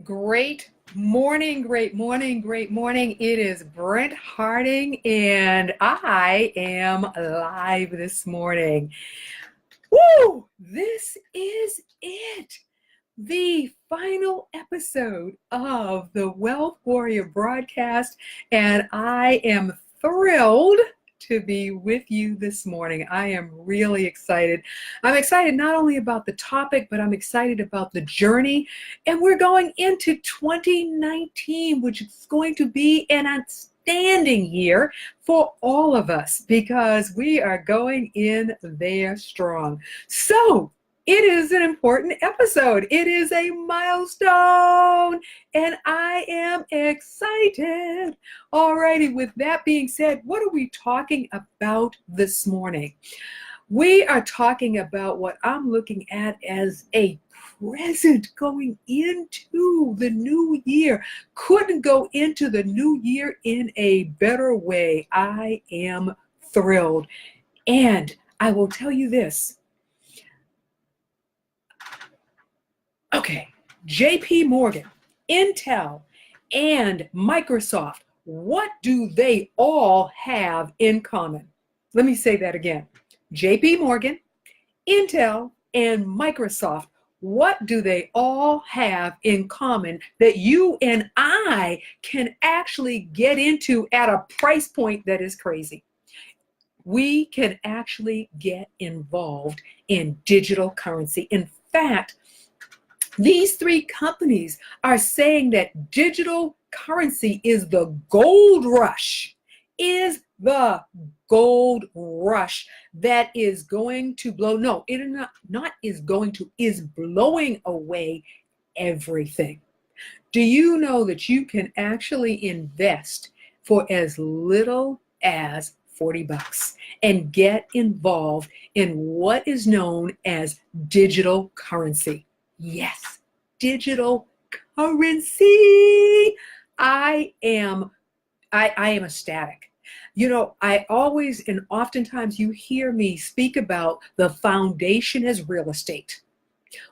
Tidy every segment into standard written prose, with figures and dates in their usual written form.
Great morning, great morning, great morning. It is Brent Harding, and I am live this morning. Woo! This is it. The final episode of the Wealth Warrior broadcast, and I am thrilled to be with you this morning. I am really excited. I'm excited not only about the topic, but I'm excited about the journey. And we're going into 2019, which is going to be an outstanding year for all of us because we are going in there strong. So, it is an important episode. It is a milestone, and I am excited. Alrighty, with that being said, what are we talking about this morning? We are talking about what I'm looking at as a present going into the new year. Couldn't go into the new year in a better way. I am thrilled. And I will tell you this. Okay, JP Morgan, Intel, and Microsoft, what do they all have in common? Let me say that again. JP Morgan, Intel, and Microsoft, what do they all have in common that you and I can actually get into at a price point that is crazy? We can actually get involved in digital currency. In fact, these three companies are saying that digital currency is the gold rush, is that is going to blow. No, it is not is going to, is blowing away everything. Do you know that you can actually invest for as little as $40 and get involved in what is known as digital currency? Yes, digital currency. I am ecstatic. You know, I always and oftentimes you hear me speak about the foundation as real estate.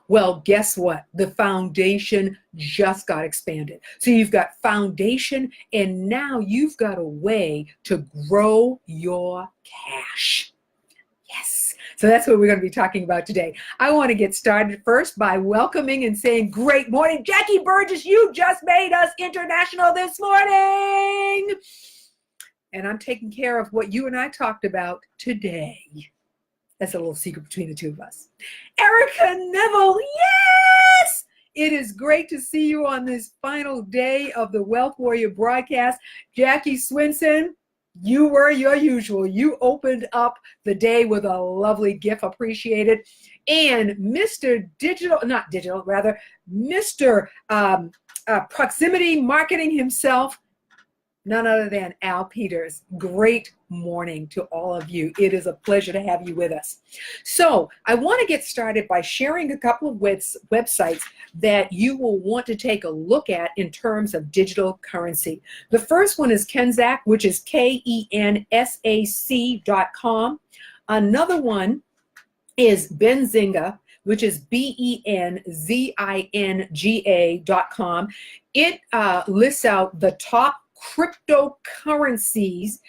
Well, guess what? The foundation just got expanded. So you've got foundation, and now you've got a way to grow your cash. Yes. So that's what we're going to be talking about today. I want to get started first by welcoming and saying great morning. Jackie Burgess, you just made us international this morning. And I'm taking care of what you and I talked about today. That's a little secret between the two of us. Erica Neville, yes! It is great to see you on this final day of the Wealth Warrior broadcast. Jackie Swinson, you were your usual. You opened up the day with a lovely gift, appreciated. And Mr. Proximity Marketing himself, none other than Al Peters. Great morning to all of you. It is a pleasure to have you with us. So I want to get started by sharing a couple of websites that you will want to take a look at in terms of digital currency. The first one is Kensac, which is KENSAC.com. Another one is Benzinga, which is BENZINGA.com. It lists out the top cryptocurrencies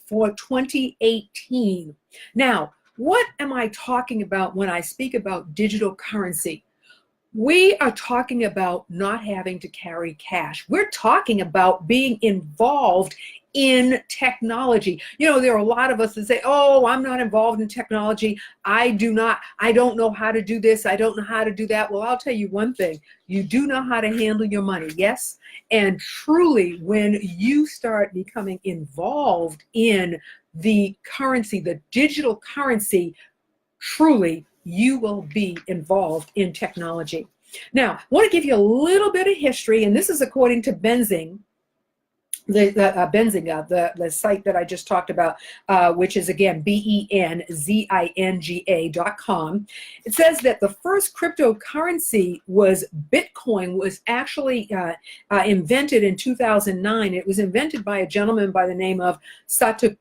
for 2018. Now, what am I talking about when I speak about digital currency? We are talking about not having to carry cash. We're talking about being involved in technology. You know, there are a lot of us that say, oh, I'm not involved in technology. I don't know how to do this. I don't know how to do that. Well, I'll tell you one thing. You do know how to handle your money, yes? And truly, when you start becoming involved in the currency, the digital currency, truly, you will be involved in technology. Now, I want to give you a little bit of history, and this is according to Benzinga, the site that I just talked about, which is again BENZINGA.com. It says that the first cryptocurrency was Bitcoin, was actually invented in 2009. It was invented by a gentleman by the name of Satoshi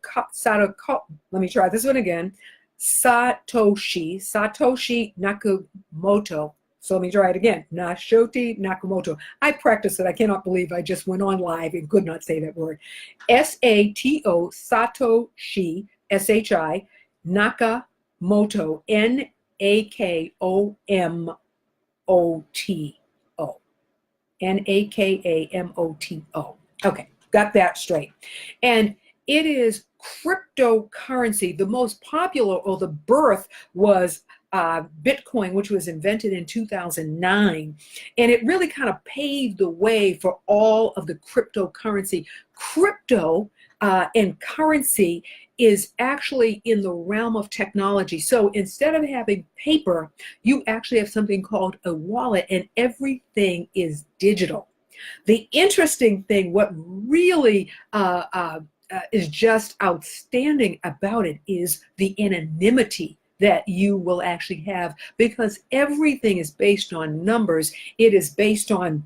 Nakamoto. So let me try it again. Satoshi Nakamoto. I practiced it. I cannot believe I just went on live and could not say that word. S-A-T-O, Satoshi, S-H-I, Nakamoto, Nakamoto. Nakamoto. Okay, got that straight. And it is cryptocurrency. The most popular, or the birth, was Bitcoin, which was invented in 2009. And it really kind of paved the way for all of the cryptocurrency. Crypto and currency is actually in the realm of technology. So instead of having paper, you actually have something called a wallet, and everything is digital. The interesting thing, what really is just outstanding about it, is the anonymity that you will actually have, because everything is based on numbers. It is based on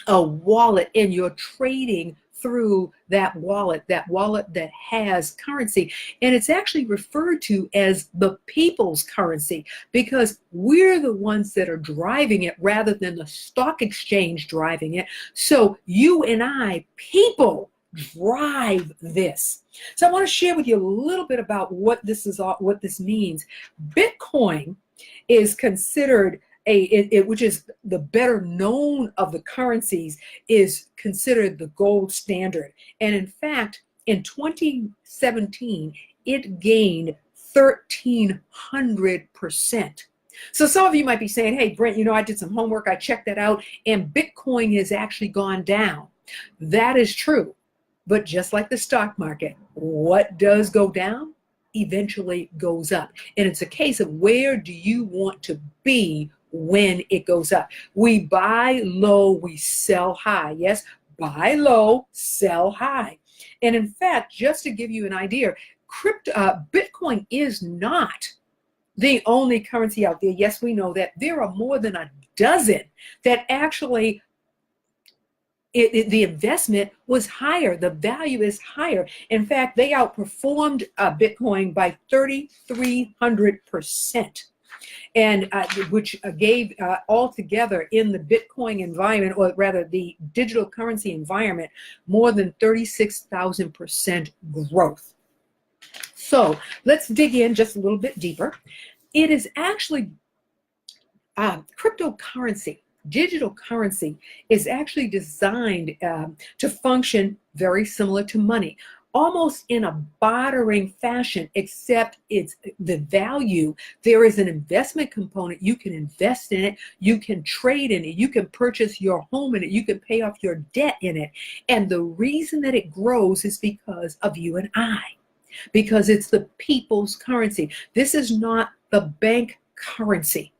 a wallet, and you're trading through that wallet that has currency. And it's actually referred to as the people's currency, because we're the ones that are driving it rather than the stock exchange driving it. So you and I, people, drive this. So I want to share with you a little bit about what this means. Bitcoin is considered which is the better known of the currencies, is considered the gold standard. And in fact, in 2017, it gained 1,300%. So some of you might be saying, hey, Brent, I did some homework, I checked that out, and Bitcoin has actually gone down. That is true. But just like the stock market, what does go down eventually goes up. And it's a case of, where do you want to be when it goes up? We buy low, we sell high. Yes, buy low, sell high. And in fact, just to give you an idea, Bitcoin is not the only currency out there. Yes, we know that. There are more than a dozen that actually the investment was higher. The value is higher. In fact, they outperformed Bitcoin by 3,300%. And which gave altogether in the Bitcoin environment, or rather the digital currency environment, more than 36,000% growth. So let's dig in just a little bit deeper. It is actually cryptocurrency. Digital currency is actually designed to function very similar to money, almost in a bartering fashion, except it's the value. There is an investment component. You can invest in it. You can trade in it. You can purchase your home in it. You can pay off your debt in it. And the reason that it grows is because of you and I, because it's the people's currency. This is not the bank currency.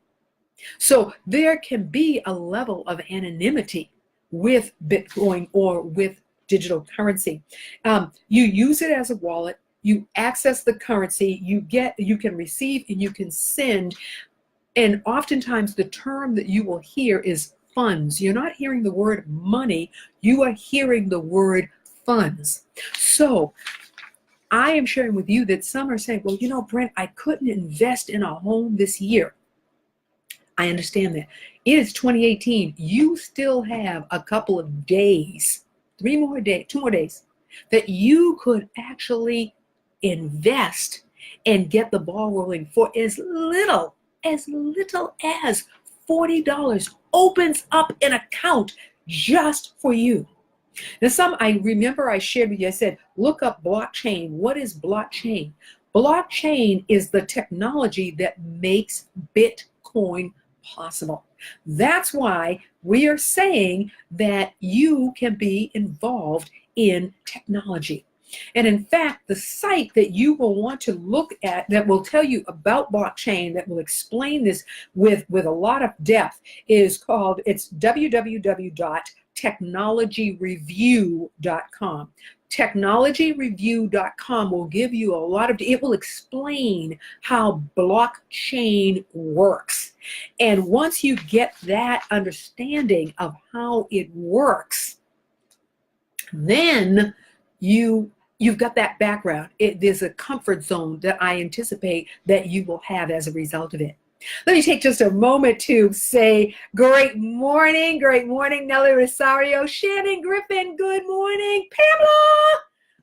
So there can be a level of anonymity with Bitcoin or with digital currency. You use it as a wallet, you access the currency, you can receive and you can send. And oftentimes the term that you will hear is funds. You're not hearing the word money, you are hearing the word funds. So I am sharing with you that some are saying, well, Brent, I couldn't invest in a home this year. I understand that. It is 2018. You still have a couple of days, 2 more days, that you could actually invest and get the ball rolling for as little as $40. Opens up an account just for you. Now, I remember I shared with you, I said, look up blockchain. What is blockchain? Blockchain is the technology that makes Bitcoin possible. That's why we are saying that you can be involved in technology. And in fact, the site that you will want to look at that will tell you about blockchain, that will explain this with a lot of depth, it's www.technologyreview.com. Technologyreview.com will give you it will explain how blockchain works. And once you get that understanding of how it works, then you've got that background. There's a comfort zone that I anticipate that you will have as a result of it. Let me take just a moment to say great morning, Nellie Rosario, Shannon Griffin, good morning, Pamela.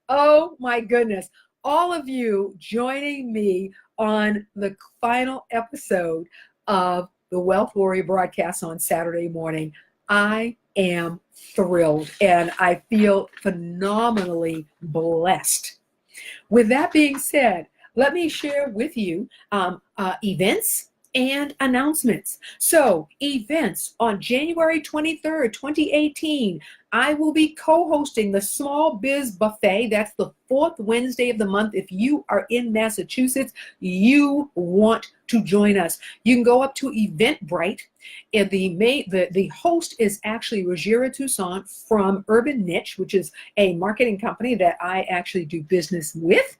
Oh my goodness, all of you joining me on the final episode of the Wealth Warrior broadcast on Saturday morning. I am thrilled and I feel phenomenally blessed. With that being said, let me share with you events and announcements. So, events on January 23rd, 2018, I will be co-hosting the Small Biz Buffet. That's the fourth Wednesday of the month. If you are in Massachusetts, you want to join us. You can go up to Eventbrite. And the host is actually Rogira Toussaint from Urban Niche, which is a marketing company that I actually do business with.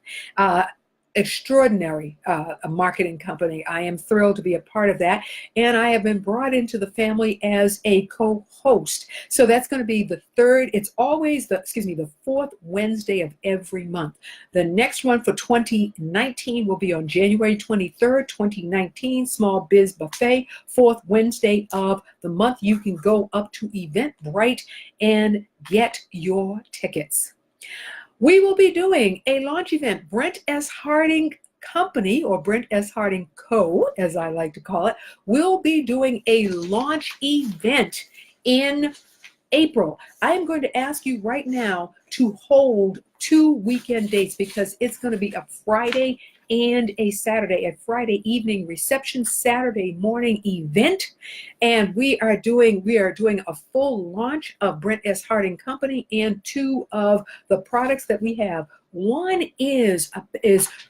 Extraordinary a marketing company. I am thrilled to be a part of that, and I have been brought into the family as a co-host. So that's going to be the third. It's always the fourth Wednesday of every month. The next one for 2019 will be on January 23rd, 2019. Small Biz Buffet, fourth Wednesday of the month. You can go up to Eventbrite and get your tickets. We will be doing a launch event. Brent S. Harding Company, or Brent S. Harding Co., as I like to call it, will be doing a launch event in April. I am going to ask you right now to hold 2 weekend dates because it's going to be a Friday and a Saturday, a Friday evening reception, Saturday morning event. And we are doing a full launch of Brent S. Harding Company and two of the products that we have. One is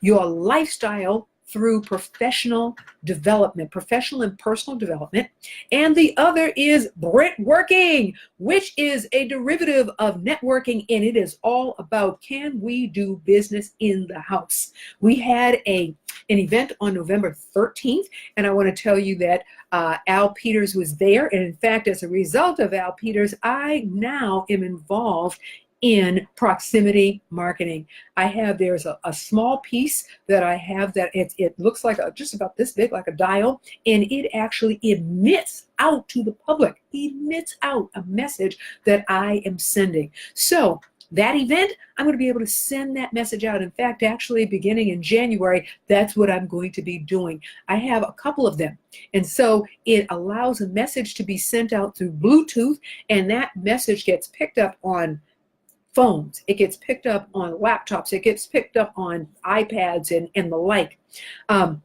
your lifestyle through professional development, professional and personal development. And the other is Brent Working, which is a derivative of networking, and it is all about, can we do business in the house? We had an event on November 13th, and I want to tell you that Al Peters was there. And in fact, as a result of Al Peters, I now am involved in proximity marketing. There's a small piece that I have that it looks like just about this big, like a dial, and it actually emits out to the public, emits out a message that I am sending. So that event, I'm going to be able to send that message out. In fact, actually beginning in January, that's what I'm going to be doing. I have a couple of them. And so it allows a message to be sent out through Bluetooth, and that message gets picked up on phones, it gets picked up on laptops, it gets picked up on iPads and the like. And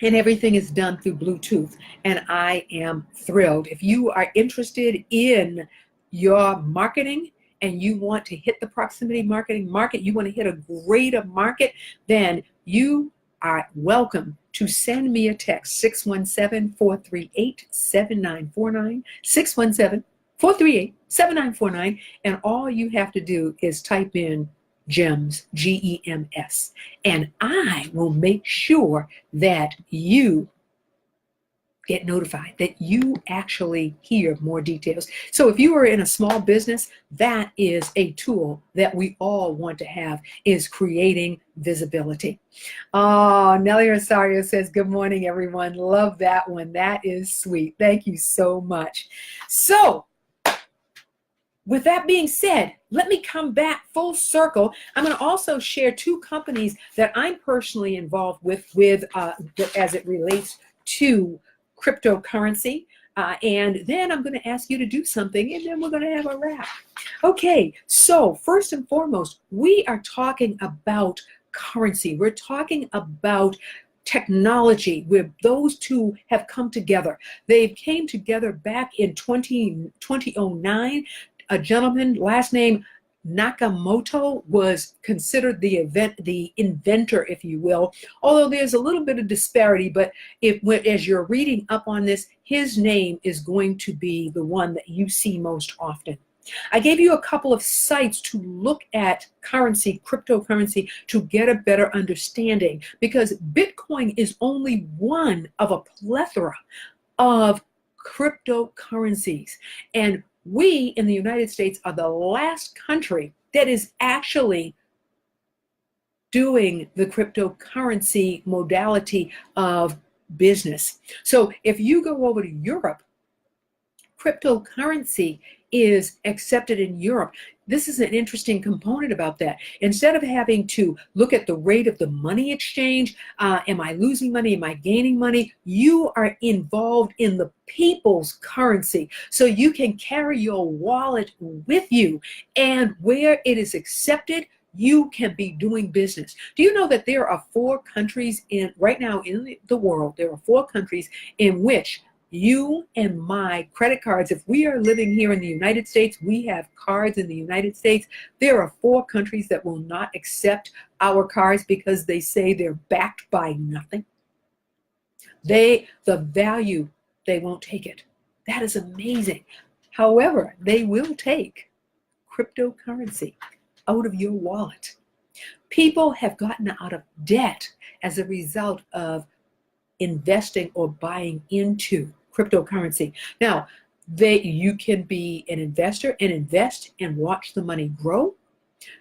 everything is done through Bluetooth. And I am thrilled. If you are interested in your marketing and you want to hit the proximity marketing market, you want to hit a greater market, then you are welcome to send me a text, 617-438-7949, 617-438-7949, and all you have to do is type in GEMS, GEMS, and I will make sure that you get notified, that you actually hear more details. So if you are in a small business, that is a tool that we all want to have, is creating visibility. Oh, Nellie Rosario says, good morning, everyone. Love that one. That is sweet. Thank you so much. So with that being said, let me come back full circle. I'm going to also share two companies that I'm personally involved with as it relates to cryptocurrency. And then I'm going to ask you to do something, and then we're going to have a wrap. Okay, so first and foremost, we are talking about currency. We're talking about technology, where those two have come together. They came together back in 2009. A gentleman, last name Nakamoto, was considered the inventor, if you will, although there's a little bit of disparity, but as you're reading up on this, his name is going to be the one that you see most often. I gave you a couple of sites to look at currency, cryptocurrency, to get a better understanding, because Bitcoin is only one of a plethora of cryptocurrencies. And we in the United States are the last country that is actually doing the cryptocurrency modality of business. So if you go over to Europe, cryptocurrency is accepted in Europe. This is an interesting component about that. Instead of having to look at the rate of the money exchange, am I losing money? Am I gaining money? You are involved in the people's currency. So you can carry your wallet with you, and where it is accepted, you can be doing business. Do you know that there are 4 countries right now in the world, there are 4 countries in which you and my credit cards, if we are living here in the United States, we have cards in the United States. There are 4 countries that will not accept our cards because they say they're backed by nothing. The value, they won't take it. That is amazing. However, they will take cryptocurrency out of your wallet. People have gotten out of debt as a result of investing or buying into cryptocurrency. Now, you can be an investor and invest and watch the money grow.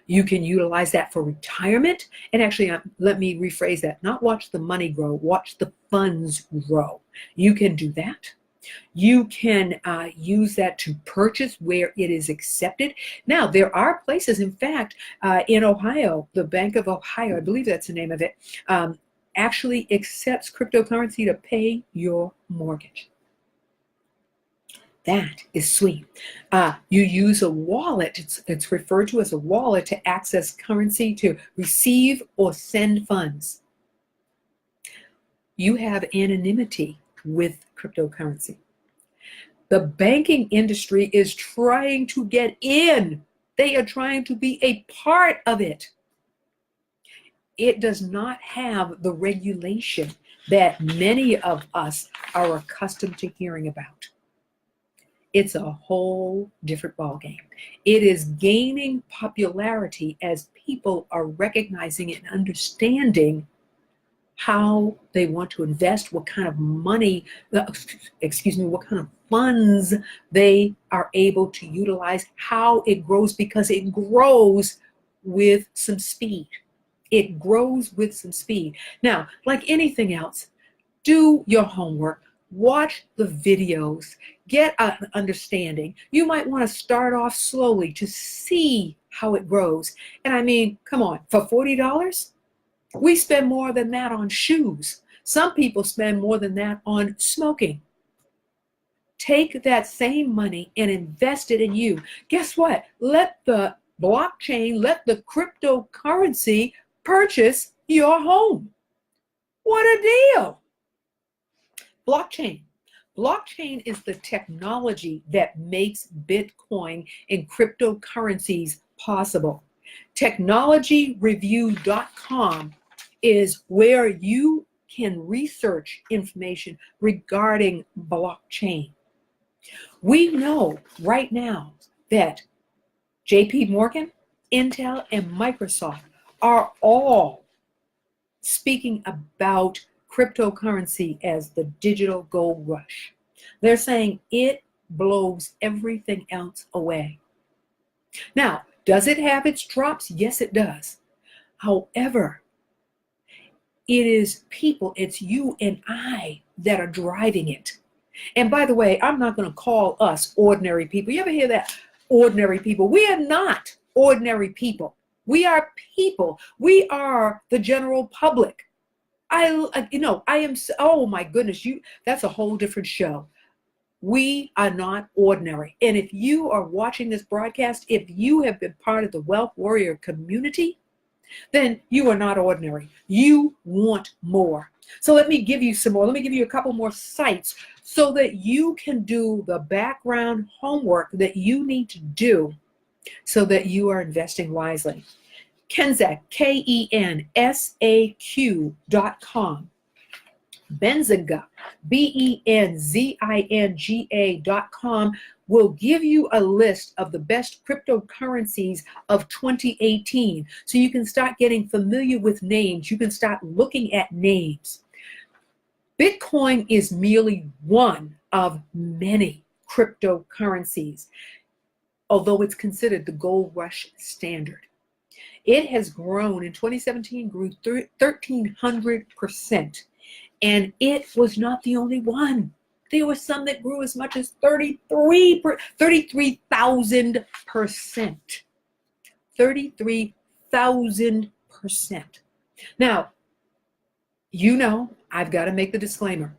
You can utilize that for retirement. And actually, let me rephrase that. Not watch the money grow, watch the funds grow. You can do that. You can use that to purchase where it is accepted. Now, there are places, in fact, in Ohio, the Bank of Ohio, I believe that's the name of it, actually accepts cryptocurrency to pay your mortgage. That is sweet. You use a wallet, it's referred to as a wallet, to access currency, to receive or send funds. You have anonymity with cryptocurrency. The banking industry is trying to get in. They are trying to be a part of it. It does not have the regulation that many of us are accustomed to hearing about. It's a whole different ballgame. It is gaining popularity as people are recognizing and understanding how they want to invest, what kind of money, what kind of funds they are able to utilize, how it grows, because it grows with some speed. It grows with some speed. Now, like anything else, do your homework, watch the videos, get an understanding. You might want to start off slowly to see how it grows. And I mean, come on, for $40, we spend more than that on shoes. Some people spend more than that on smoking. Take that same money and invest it in you. Guess what? Let the blockchain, let the cryptocurrency purchase your home. What a deal. Blockchain. Blockchain is the technology that makes Bitcoin and cryptocurrencies possible. Technologyreview.com is where you can research information regarding blockchain. We know right now that JP Morgan, Intel, and Microsoft are all speaking about cryptocurrency as the digital gold rush. They're saying it blows everything else away. Now, does it have its drops? Yes, it does. However, it is people, it's you and I that are driving it. And by the way, I'm not going to call us ordinary people. You ever hear that? Ordinary people. We are not ordinary people. We are people. We are the general public. I am, oh my goodness, that's a whole different show. We are not ordinary. And if you are watching this broadcast, if you have been part of the Wealth Warrior community, then you are not ordinary. You want more. So let me give you some more. Let me give you a couple more sites so that you can do the background homework that you need to do so that you are investing wisely. Kensaq, KENSAQ.com. Benzinga, BENZINGA.com will give you a list of the best cryptocurrencies of 2018. So you can start getting familiar with names. You can start looking at names. Bitcoin is merely one of many cryptocurrencies, although it's considered the gold rush standard. It has grown in 2017, grew 1,300%. And it was not the only one. There were some that grew as much as 33,000%. 33,000%. Now, I've got to make the disclaimer.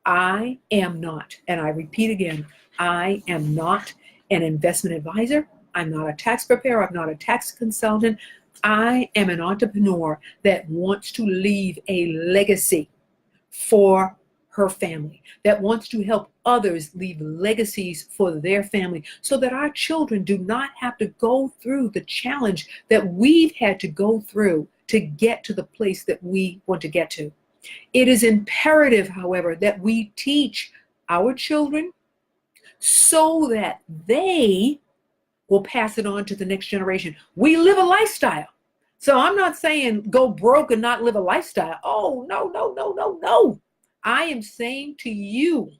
I am not, and I repeat again, I am not an investment advisor. I'm not a tax preparer. I'm not a tax consultant. I am an entrepreneur that wants to leave a legacy for her family, that wants to help others leave legacies for their family so that our children do not have to go through the challenge that we've had to go through to get to the place that we want to get to. It is imperative, however, that we teach our children so that they will pass it on to the next generation. We live a lifestyle. So I'm not saying go broke and not live a lifestyle. Oh, no, no, no, no, no. I am saying to you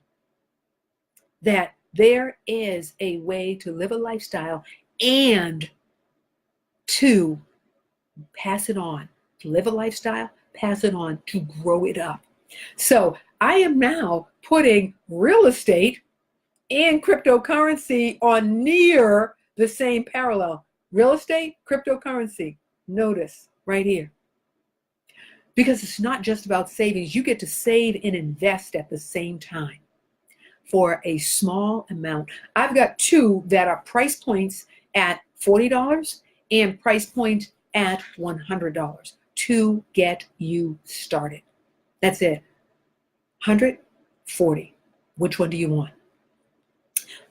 that there is a way to live a lifestyle and to pass it on, to live a lifestyle, pass it on, to grow it up. So I am now putting real estate and cryptocurrency on near the same parallel. Real estate, cryptocurrency. Notice right here. Because it's not just about savings. You get to save and invest at the same time for a small amount. I've got two that are price points at $40 and price point at $100 to get you started. That's it. 140. Which one do you want?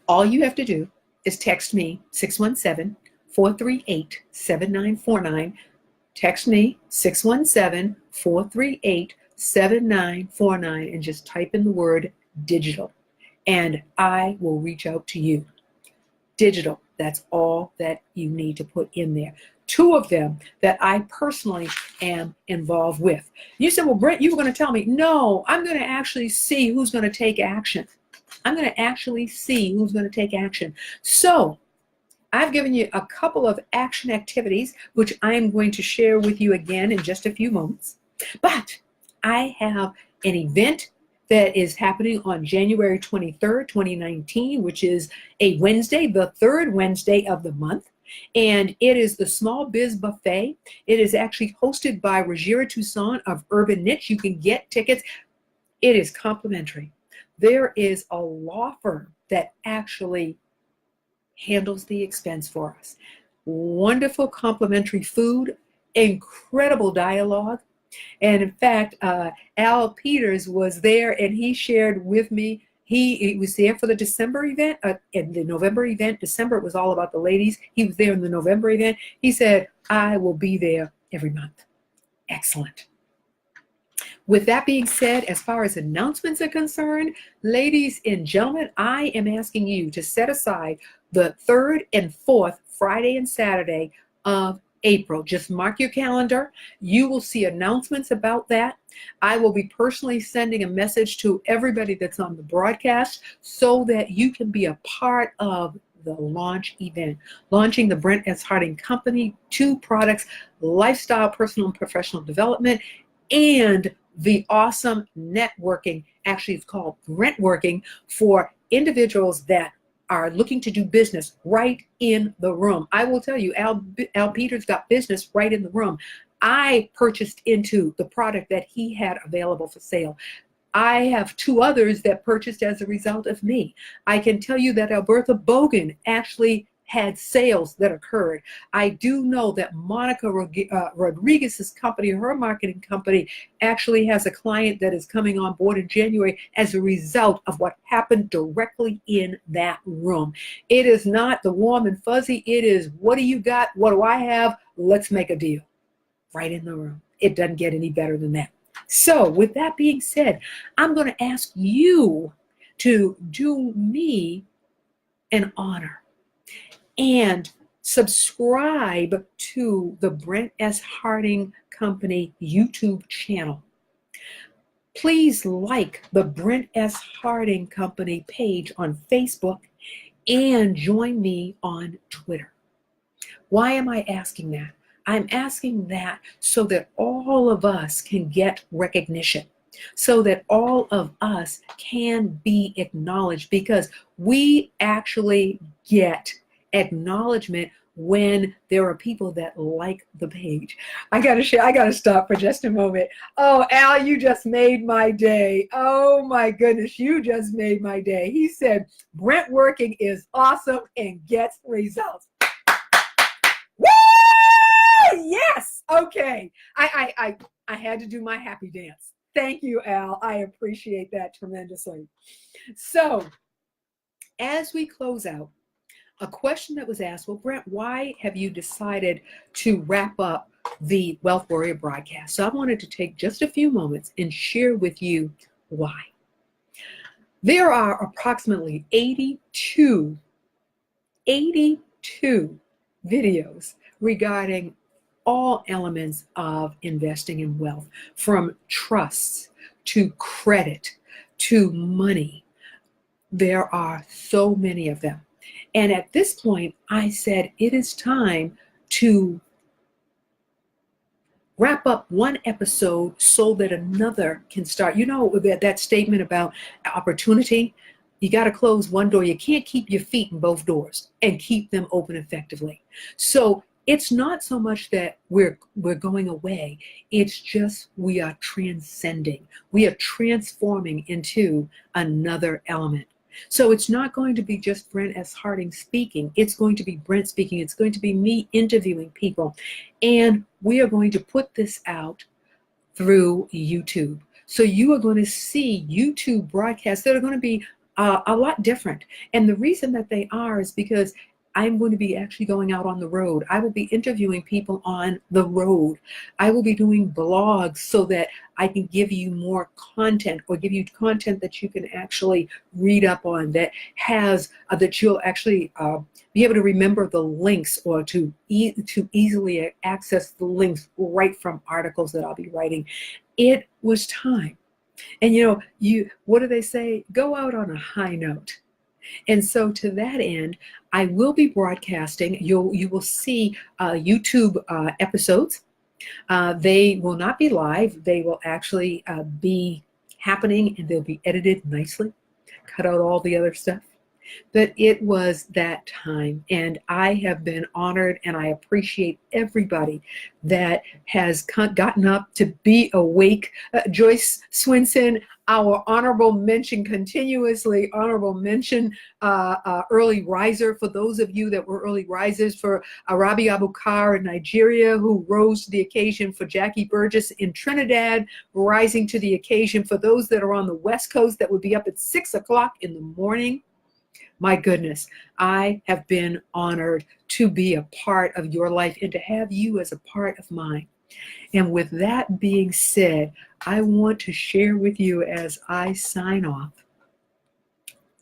All you have to do is text me 617-438-7949. Text me 617-438-7949 and just type in the word digital and I will reach out to you. Digital, that's all that you need to put in there. Two of them that I personally am involved with. You said, well, Brent, you were going to tell me. No, I'm going to actually see who's going to take action. I'm going to actually see who's going to take action. So I've given you a couple of action activities, which I am going to share with you again in just a few moments. But I have an event that is happening on January 23rd, 2019, which is a Wednesday, the third Wednesday of the month. And it is the Small Biz Buffet. It is actually hosted by Rogera Toussaint of Urban Niche. You can get tickets. It is complimentary. There is a law firm that actually handles the expense for us. Wonderful complimentary food, incredible dialogue. And in fact, Al Peters was there and he shared with me, he was there for the December event, in the November event. December, it was all about the ladies. He was there in the November event. He said, I will be there every month. Excellent. With that being said, as far as announcements are concerned, ladies and gentlemen, I am asking you to set aside the 3rd and 4th Friday and Saturday of April. Just mark your calendar. You will see announcements about that. I will be personally sending a message to everybody that's on the broadcast so that you can be a part of the launch event. Launching the Brent S. Harding Company, 2 products, lifestyle, personal and professional development, and the awesome networking. Actually, it's called Brentworking for individuals that are looking to do business right in the room. I will tell you, Al Peters got business right in the room. I purchased into the product that he had available for sale. I have 2 others that purchased as a result of me. I can tell you that Alberta Bogan actually had sales that occurred. I do know that Monica Rodriguez's company, her marketing company, actually has a client that is coming on board in January as a result of what happened directly in that room. It is not the warm and fuzzy. It is, what do you got? What do I have? Let's make a deal. Right in the room. It doesn't get any better than that. So with that being said, I'm going to ask you to do me an honor and subscribe to the Brent S. Harding Company YouTube channel. Please like the Brent S. Harding Company page on Facebook and join me on Twitter. Why am I asking that? I'm asking that so that all of us can get recognition. so that all of us can be acknowledged, because we actually get acknowledgement when there are people that like the page. I gotta stop for just a moment. Oh, Al, you just made my day. Oh my goodness, you just made my day. He said, Brent working is awesome and gets results. Woo! Yes. Okay. I had to do my happy dance. Thank you, Al. I appreciate that tremendously. So, as we close out, a question that was asked, well, Brent, why have you decided to wrap up the Wealth Warrior broadcast? So I wanted to take just a few moments and share with you why. There are approximately 82 videos regarding all elements of investing in wealth, from trusts to credit to money. There are so many of them. And at this point, I said it is time to wrap up one episode so that another can start. You know, that statement about opportunity, you got to close one door. You can't keep your feet in both doors and keep them open effectively. So it's not so much that we're going away. It's just we are transcending. We are transforming into another element. So it's not going to be just Brent S. Harding speaking. It's going to be Brent speaking. It's going to be me interviewing people. And we are going to put this out through YouTube. So you are going to see YouTube broadcasts that are going to be a lot different. And the reason that they are is because I'm going to be actually going out on the road. I will be interviewing people on the road. I will be doing blogs so that I can give you more content, or give you content that you can actually read up on, that has that you'll actually be able to remember the links, or to easily access the links right from articles that I'll be writing. It was time. And what do they say? Go out on a high note. And so to that end, I will be broadcasting. You will see YouTube episodes. They will not be live. They will actually be happening, and they'll be edited nicely. Cut out all the other stuff. But it was that time, and I have been honored, and I appreciate everybody that has gotten up to be awake. Joyce Swinson, our honorable mention, continuously honorable mention, early riser. For those of you that were early risers, for Arabi Abukar in Nigeria, who rose to the occasion, for Jackie Burgess in Trinidad, rising to the occasion, for those that are on the West Coast that would be up at 6 o'clock in the morning. My goodness, I have been honored to be a part of your life and to have you as a part of mine. And with that being said, I want to share with you as I sign off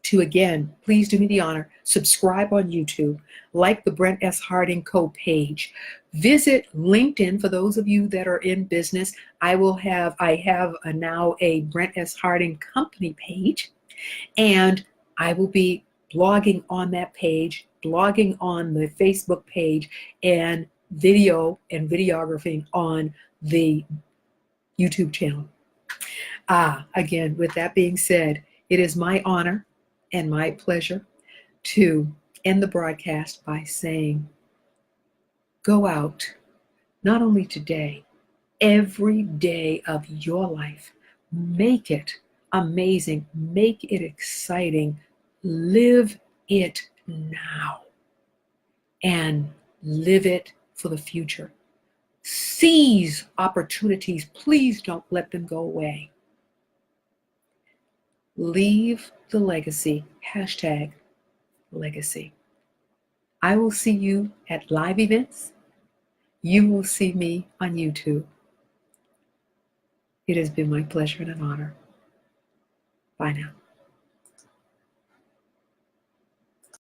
to, again, please do me the honor, subscribe on YouTube, like the Brent S. Harding Co. page, visit LinkedIn for those of you that are in business. I have now a Brent S. Harding Company page, and I will be blogging on that page, blogging on the Facebook page, and video and videography on the YouTube channel. Again, with that being said, it is my honor and my pleasure to end the broadcast by saying, go out, not only today, every day of your life. Make it amazing. Make it exciting. Live it now and live it for the future. Seize opportunities. Please don't let them go away. Leave the legacy. #legacy. I will see you at live events. You will see me on YouTube. It has been my pleasure and an honor. Bye now.